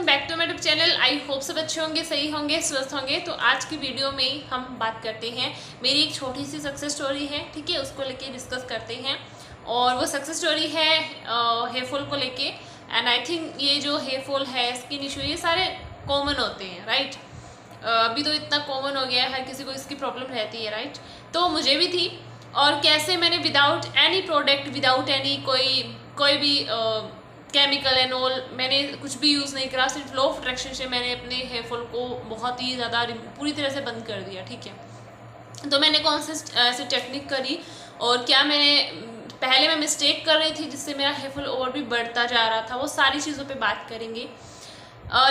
Welcome back to my YouTube channel. I hope सब अच्छे होंगे, सही होंगे, स्वस्थ होंगे। तो आज की वीडियो में हम बात करते हैं, मेरी एक छोटी सी सक्सेस स्टोरी है, ठीक है, उसको लेके डिस्कस करते हैं। और वो सक्सेस स्टोरी है हेयर फॉल को लेके। एंड आई थिंक ये जो हेयर फॉल है, स्किन इशू, ये सारे कॉमन होते हैं, राइट। अभी तो इतना कॉमन हो गया है, हर किसी को इसकी प्रॉब्लम रहती है, राइट। तो मुझे भी थी। और कैसे मैंने without any product, without any कोई भी केमिकल एंड ऑल, मैंने कुछ भी यूज़ नहीं करा, सिर्फ लॉ ऑफ अट्रैक्शन से मैंने अपने हेयर फॉल को बहुत ही ज़्यादा पूरी तरह से बंद कर दिया, ठीक है। तो मैंने कौन सी ऐसी टेक्निक करी और क्या मैंने पहले मैं मिस्टेक कर रही थी जिससे मेरा हेयर फॉल और भी बढ़ता जा रहा था, वो सारी चीज़ों पे बात करेंगे।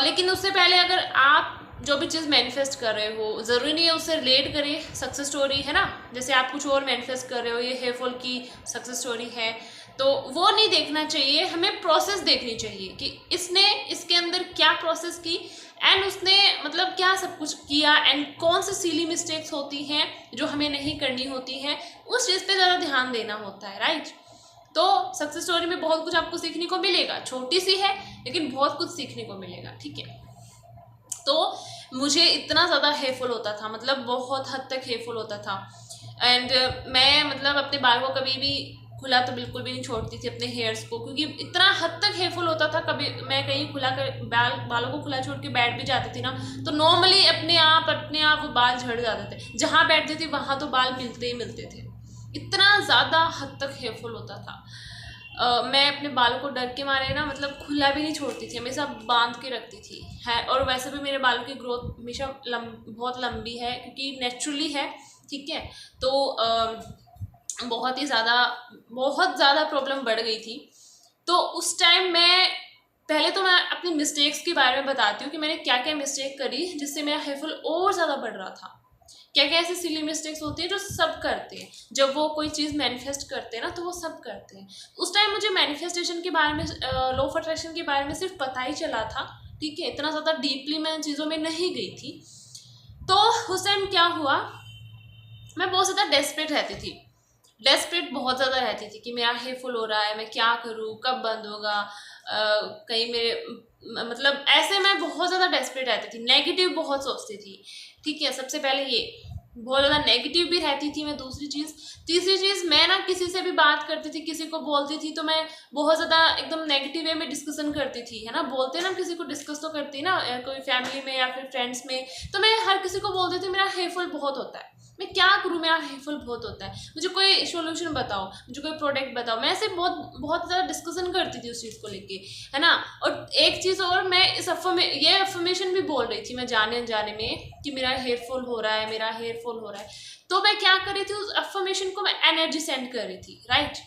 लेकिन उससे पहले अगर आप जो भी चीज़ मैनिफेस्ट कर रहे हो, ज़रूरी नहीं है उससे रिलेट करें सक्सेस स्टोरी, है ना। जैसे आप कुछ और मैनिफेस्ट कर रहे हो, ये हेयर फॉल की सक्सेस स्टोरी है, तो वो नहीं देखना चाहिए, हमें प्रोसेस देखनी चाहिए कि इसने इसके अंदर क्या प्रोसेस की एंड उसने मतलब क्या सब कुछ किया एंड कौन सी सिली मिस्टेक्स होती हैं जो हमें नहीं करनी होती हैं, उस चीज़ पे ज़्यादा ध्यान देना होता है, राइट। तो सक्सेस स्टोरी में बहुत कुछ आपको सीखने को मिलेगा, छोटी सी है लेकिन बहुत कुछ सीखने को मिलेगा, ठीक है। तो मुझे इतना ज़्यादा हेयर फॉल होता था, मतलब बहुत हद तक हेयर फॉल होता था। एंड मैं मतलब अपने बाल को कभी भी खुला तो बिल्कुल भी नहीं छोड़ती थी, अपने हेयर्स को, क्योंकि इतना हद तक हेयर फॉल होता था। कभी मैं कहीं खुला कर बालों को खुला छोड़ के बैठ भी जाती थी ना, तो नॉर्मली अपने आप वो बाल झड़ जाते थे। जहाँ बैठती थी वहाँ तो बाल मिलते ही मिलते थे, इतना ज़्यादा हद तक हेयर फॉल होता था। मैं अपने बालों को डर के मारे ना, मतलब खुला भी नहीं छोड़ती थी, हमेशा बांध के रखती थी है। और वैसे भी मेरे बालों की ग्रोथ हमेशा बहुत लंबी है, क्योंकि नेचुरली है, ठीक है। तो बहुत ज़्यादा प्रॉब्लम बढ़ गई थी। तो उस टाइम पहले तो मैं अपनी मिस्टेक्स के बारे में बताती हूँ कि मैंने क्या क्या मिस्टेक करी जिससे मेरा हेयर फॉल और ज़्यादा बढ़ रहा था। क्या क्या ऐसी सिली मिस्टेक्स होती है जो सब करते हैं, जब वो कोई चीज़ मैनिफेस्ट करते हैं ना, तो वो सब करते हैं। उस टाइम मुझे मैनिफेस्टेशन के बारे में, लॉ ऑफ अट्रैक्शन के बारे में सिर्फ पता ही चला था, ठीक है, इतना ज़्यादा डीपली मैं इन चीज़ों में नहीं गई थी। तो उस टाइम क्या हुआ, मैं बहुत ज़्यादा डेस्परेट बहुत ज़्यादा रहती थी कि मेरा हेयर फॉल हो रहा है, मैं क्या करूँ, कब बंद होगा, कहीं मेरे मतलब ऐसे मैं बहुत ज़्यादा डेस्परेट रहती थी, नेगेटिव बहुत सोचती थी, ठीक है। सबसे पहले ये बहुत ज़्यादा नेगेटिव भी रहती थी मैं। दूसरी चीज़, तीसरी चीज़, मैं ना किसी से भी बात करती थी, किसी को बोलती थी, तो मैं बहुत ज़्यादा एकदम नेगेटिव वे में डिस्कशन करती थी, है ना। बोलते ना, किसी को डिस्कस तो करती ना, कोई फैमिली में या फिर फ्रेंड्स में, तो मैं हर किसी को बोलती थी मेरा हेयर फॉल बहुत होता है, मैं क्या करूँ, मेरा हेयर फॉल बहुत होता है, मुझे कोई सोल्यूशन बताओ, मुझे कोई प्रोडक्ट बताओ। मैं ऐसे बहुत ज़्यादा डिस्कशन करती थी उस चीज़ को लेके, है ना। और एक चीज़ और, मैं ये अफर्मेशन भी बोल रही थी मैं जाने अनजाने में कि मेरा हेयर फॉल हो रहा है, मेरा हेयर फॉल हो रहा है। तो मैं क्या कर रही थी, उस अफर्मेशन को मैं एनर्जी सेंड कर रही थी, राइट।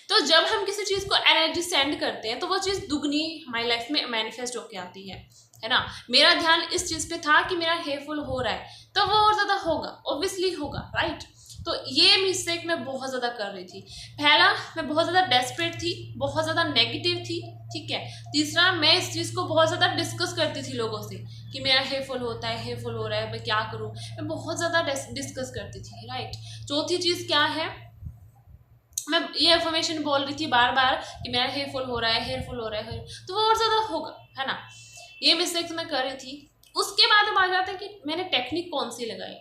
तो जब हम किसी चीज़ को एनर्जी सेंड करते हैं तो वो चीज़ दुगनी हमारी लाइफ में मैनिफेस्ट होके आती है ना। मेरा ध्यान इस चीज़ पे था कि मेरा हेयर फॉल हो रहा है, तो वो और ज़्यादा होगा, ऑब्वियसली होगा, राइट। तो ये मिस्टेक मैं बहुत ज़्यादा कर रही थी। पहला, मैं बहुत ज़्यादा डेस्परेट थी, बहुत ज़्यादा नेगेटिव थी, ठीक है। तीसरा, मैं इस चीज़ को बहुत ज़्यादा डिस्कस करती थी लोगों से कि मेरा हेयर फॉल होता है, हेयर फॉल हो रहा है, मैं क्या करूँ, मैं बहुत ज़्यादा डिस्कस करती थी, राइट। चौथी चीज़ क्या है, मैं ये इन्फॉर्मेशन बोल रही थी बार बार कि मेरा हेयर फॉल हो रहा है, हेयर फॉल हो रहा है, तो वो और ज़्यादा होगा, है ना। ये मिस्टेक्स मैं कर रही थी। उसके बाद हम आ जाते हैं कि मैंने टेक्निक कौन सी लगाई।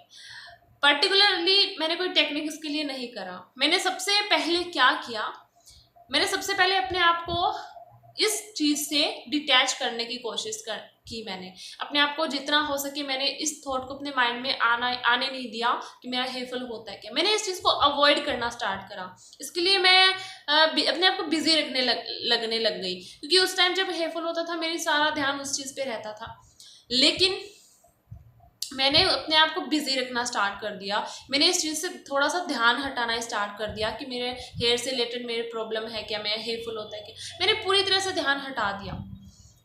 पर्टिकुलरली मैंने कोई टेक्निक इसके लिए नहीं करा। मैंने सबसे पहले क्या किया, मैंने सबसे पहले अपने आप को इस चीज़ से डिटैच करने की कोशिश की। मैंने अपने आप को जितना हो सके, मैंने इस थॉट को अपने माइंड में आने नहीं दिया कि मेरा हेयर फॉल होता है क्या। मैंने इस चीज़ को अवॉइड करना स्टार्ट करा। इसके लिए मैं अपने आप को बिजी रखने लगने लग गई, क्योंकि उस टाइम जब हेयर फॉल होता था मेरी सारा ध्यान उस चीज़ पे रहता था। लेकिन मैंने अपने आप को बिजी रखना स्टार्ट कर दिया। मैंने इस चीज़ से थोड़ा सा ध्यान हटाना स्टार्ट कर दिया कि मेरे हेयर से रिलेटेड मेरे प्रॉब्लम है क्या, मेरा हेयर फॉल होता है क्या। मैंने पूरी तरह से ध्यान हटा दिया,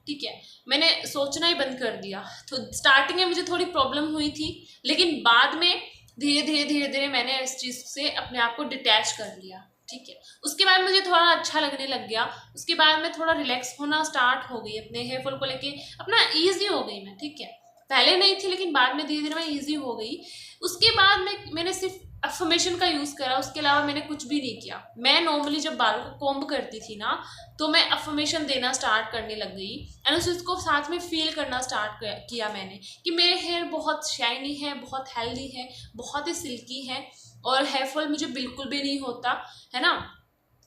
ठीक है। मैंने सोचना ही बंद कर दिया। तो स्टार्टिंग में मुझे थोड़ी प्रॉब्लम हुई थी, लेकिन बाद में धीरे धीरे मैंने इस चीज़ से अपने आप को डिटैच कर लिया, ठीक है। उसके बाद मुझे थोड़ा अच्छा लगने लग गया। उसके बाद मैं थोड़ा रिलैक्स होना स्टार्ट हो गई, अपने हेयर फॉल को लेके अपना ईजी हो गई मैं, ठीक है। पहले नहीं थी लेकिन बाद में धीरे धीरे मैं ईजी हो गई। उसके बाद मैंने सिर्फ अफर्मेशन का यूज़ करा, उसके अलावा मैंने कुछ भी नहीं किया। मैं नॉर्मली जब बालों को कॉम्ब करती थी ना तो मैं अफर्मेशन देना स्टार्ट करने लग गई एंड उस चीज़ को साथ में फील करना स्टार्ट किया मैंने कि मेरे हेयर बहुत शाइनी है, बहुत हेल्दी है, बहुत ही सिल्की है और हेयर फॉल मुझे बिल्कुल भी नहीं होता है ना।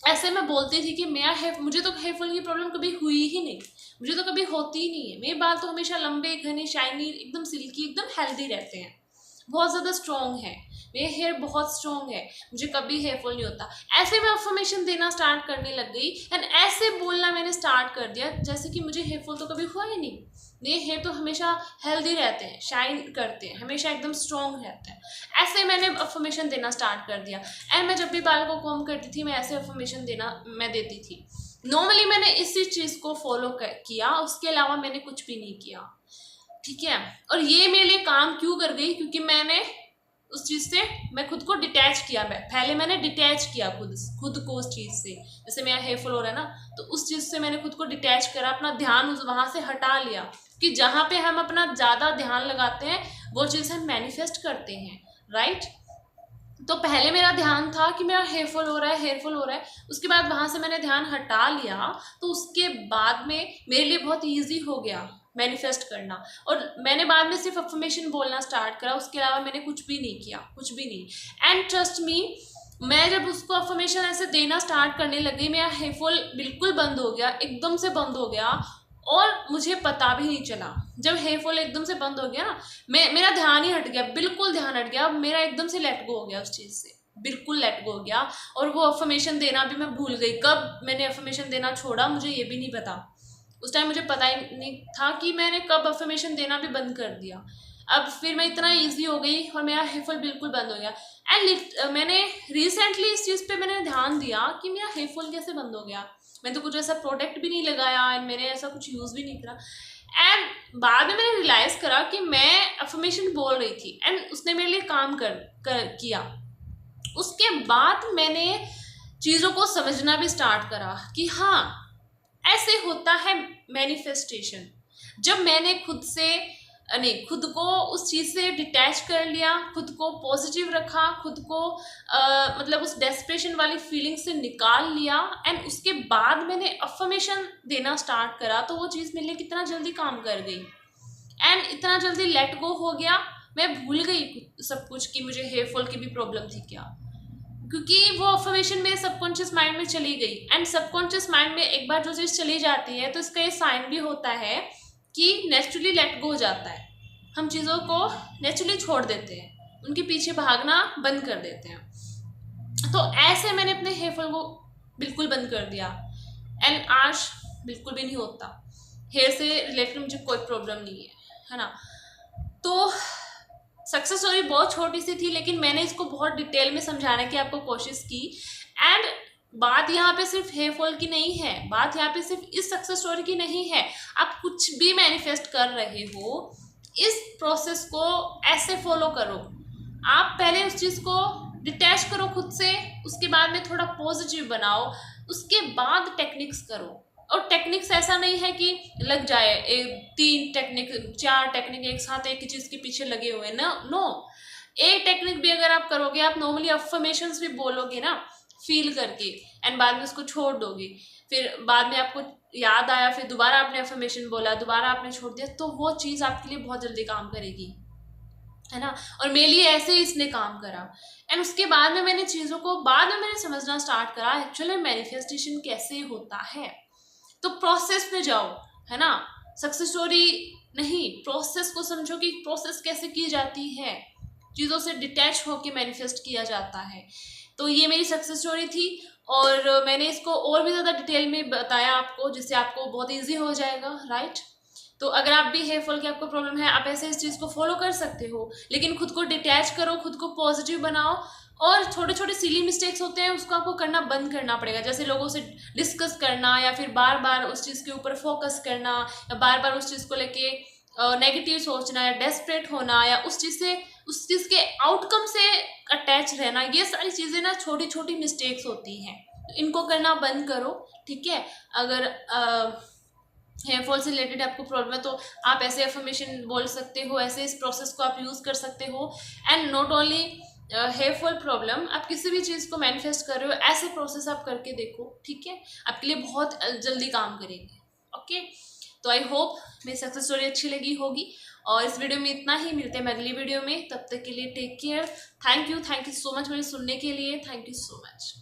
ऐसे मैं बोलती थी कि मुझे तो हेयर फॉल की प्रॉब्लम कभी हुई ही नहीं, मुझे तो कभी होती ही नहीं है, मेरे बाल तो हमेशा लंबे घने शाइनी एकदम सिल्की एकदम हेल्दी रहते हैं, बहुत ज़्यादा स्ट्रॉन्ग है, मेरे हेयर बहुत स्ट्रॉन्ग है, मुझे कभी हेयर फॉल नहीं होता। ऐसे मैं अफर्मेशन देना स्टार्ट करने लग गई एंड ऐसे बोलना मैंने स्टार्ट कर दिया जैसे कि मुझे हेयर फॉल तो कभी हुआ ही नहीं, मेरे हेयर तो हमेशा हेल्दी रहते हैं, शाइन करते हैं, हमेशा एकदम स्ट्रॉन्ग रहते हैं। ऐसे मैंने अफर्मेशन देना स्टार्ट कर दिया एंड मैं जब भी बाल को कॉम्ब करती थी मैं ऐसे अफर्मेशन मैं देती थी। नॉर्मली मैंने इसी चीज़ को फॉलो किया, उसके अलावा मैंने कुछ भी नहीं किया, ठीक है। और ये मेरे लिए काम क्यों कर गई, क्योंकि मैंने उस चीज़ से मैं खुद को डिटैच किया। पहले मैंने डिटैच किया खुद को उस चीज़ से, जैसे मेरा हेयर फॉल हो रहा है ना तो उस चीज़ से मैंने खुद को डिटैच करा, अपना ध्यान वहाँ से हटा लिया कि जहाँ पे हम अपना ज़्यादा ध्यान लगाते हैं वो चीज़ हम मैनिफेस्ट करते हैं, राइट। तो पहले मेरा ध्यान था कि मेरा हेयर फॉल हो रहा है, हेयर फॉल हो रहा है, उसके बाद वहाँ से मैंने ध्यान हटा लिया तो उसके बाद में मेरे लिए बहुत ईजी हो गया मैनिफेस्ट करना। और मैंने बाद में सिर्फ अफर्मेशन बोलना स्टार्ट करा, उसके अलावा मैंने कुछ भी नहीं किया, कुछ भी नहीं। एंड ट्रस्ट मी, मैं जब उसको अफर्मेशन ऐसे देना स्टार्ट करने लगी मेरा हेयर फॉल बिल्कुल बंद हो गया, एकदम से बंद हो गया और मुझे पता भी नहीं चला। जब हेयर फॉल एकदम से बंद हो गया ना मेरा ध्यान ही हट गया, बिल्कुल ध्यान हट गया, मेरा एकदम से लेट गो हो गया उस चीज़ से, बिल्कुल लेट गो हो गया। और वो अफर्मेशन देना भी मैं भूल गई, कब मैंने अफर्मेशन देना छोड़ा मुझे ये भी नहीं पता, उस टाइम मुझे पता ही नहीं था कि मैंने कब अफर्मेशन देना भी बंद कर दिया। अब फिर मैं इतना ईजी हो गई और मेरा हेयर फॉल बिल्कुल बंद हो गया। एंड मैंने रिसेंटली इस चीज़ पे मैंने ध्यान दिया कि मेरा हेयर फॉल कैसे बंद हो गया। मैंने तो कुछ ऐसा प्रोडक्ट भी नहीं लगाया एंड मैंने ऐसा कुछ यूज़ भी नहीं करा। एंड बाद में मैंने रियलाइज़ करा कि मैं अफर्मेशन बोल रही थी एंड उसने मेरे लिए काम किया। उसके बाद मैंने चीज़ों को समझना भी स्टार्ट करा कि हाँ ऐसे होता है मैनिफेस्टेशन। जब मैंने खुद को उस चीज़ से डिटैच कर लिया, खुद को पॉजिटिव रखा, खुद को मतलब उस डेस्परेशन वाली फीलिंग से निकाल लिया एंड उसके बाद मैंने अफर्मेशन देना स्टार्ट करा तो वो चीज़ मेरे लिए कितना जल्दी काम कर गई एंड इतना जल्दी लेट गो हो गया। मैं भूल गई सब कुछ कि मुझे हेयर फॉल की भी प्रॉब्लम थी क्या, क्योंकि वो अफर्मेशन मेरे सबकॉन्शियस माइंड में चली गई। एंड सबकॉन्शियस माइंड में एक बार जो चीज़ चली जाती है तो इसका ये साइन भी होता है कि नेचुरली लेट गो हो जाता है, हम चीज़ों को नेचुरली छोड़ देते हैं, उनके पीछे भागना बंद कर देते हैं। तो ऐसे मैंने अपने हेयर फॉल को बिल्कुल बंद कर दिया एंड आज बिल्कुल भी नहीं होता, हेयर से रिलेटेड मुझे कोई प्रॉब्लम नहीं है ना। तो सक्सेस स्टोरी बहुत छोटी सी थी लेकिन मैंने इसको बहुत डिटेल में समझाने की आपको कोशिश की। एंड बात यहाँ पे सिर्फ हेयर फॉल की नहीं है, बात यहाँ पे सिर्फ इस सक्सेस स्टोरी की नहीं है। आप कुछ भी मैनिफेस्ट कर रहे हो इस प्रोसेस को ऐसे फॉलो करो, आप पहले उस चीज़ को डिटैच करो खुद से, उसके बाद में थोड़ा पॉजिटिव बनाओ, उसके बाद टेक्निक्स करो। और टेक्निक्स ऐसा नहीं है कि लग जाए 3 टेक्निक 4 टेक्निक एक साथ एक ही चीज़ के पीछे लगे हुए ना, नो। एक टेक्निक भी अगर आप करोगे, आप नॉर्मली अफर्मेशंस भी बोलोगे ना फील करके एंड बाद में उसको छोड़ दोगे, फिर बाद में आपको याद आया, फिर दोबारा आपने अफर्मेशन बोला, दोबारा आपने छोड़ दिया, तो वो चीज़ आपके लिए बहुत जल्दी काम करेगी, है ना। और मेरे लिए ऐसे ही इसने काम करा। एंड उसके बाद में मैंने चीज़ों को बाद में मैंने समझना स्टार्ट करा एक्चुअली मैनिफेस्टेशन कैसे होता है। तो प्रोसेस पे जाओ, है ना, सक्सेस स्टोरी नहीं, प्रोसेस को समझो कि प्रोसेस कैसे की जाती है, चीज़ों से डिटैच होके मैनिफेस्ट किया जाता है। तो ये मेरी सक्सेस स्टोरी थी और मैंने इसको और भी ज़्यादा डिटेल में बताया आपको, जिससे आपको बहुत ईजी हो जाएगा, राइट। तो अगर आप भी हेयर फॉल की आपको प्रॉब्लम है, आप ऐसे इस चीज़ को फॉलो कर सकते हो, लेकिन खुद को डिटैच करो, खुद को पॉजिटिव बनाओ और छोटे छोटे सिली मिस्टेक्स होते हैं उसको आपको करना बंद करना पड़ेगा, जैसे लोगों से डिस्कस करना या फिर बार बार उस चीज़ के ऊपर फोकस करना या बार बार उस चीज़ को लेके नेगेटिव सोचना या डेस्परेट होना या उस चीज़ के आउटकम से अटैच रहना, ये सारी चीज़ें ना छोटी छोटी मिस्टेक्स होती हैं, इनको करना बंद करो, ठीक है। अगर हेयर फॉल से रिलेटेड आपको प्रॉब्लम है तो आप ऐसे एफर्मेशन बोल सकते हो, ऐसे इस प्रोसेस को आप यूज़ कर सकते हो। And not only hair fall problem, आप किसी भी चीज़ को मैनिफेस्ट कर रहे हो, ऐसे प्रोसेस आप करके देखो, ठीक है, आपके लिए बहुत जल्दी काम करेंगे। ओके, तो आई होप मेरी सक्सेस स्टोरी अच्छी लगी होगी, और इस वीडियो में इतना ही। मिलते हैं अगली वीडियो में, तब तक के लिए take care. Thank you so much मुझे सुनने के लिए। Thank you so much.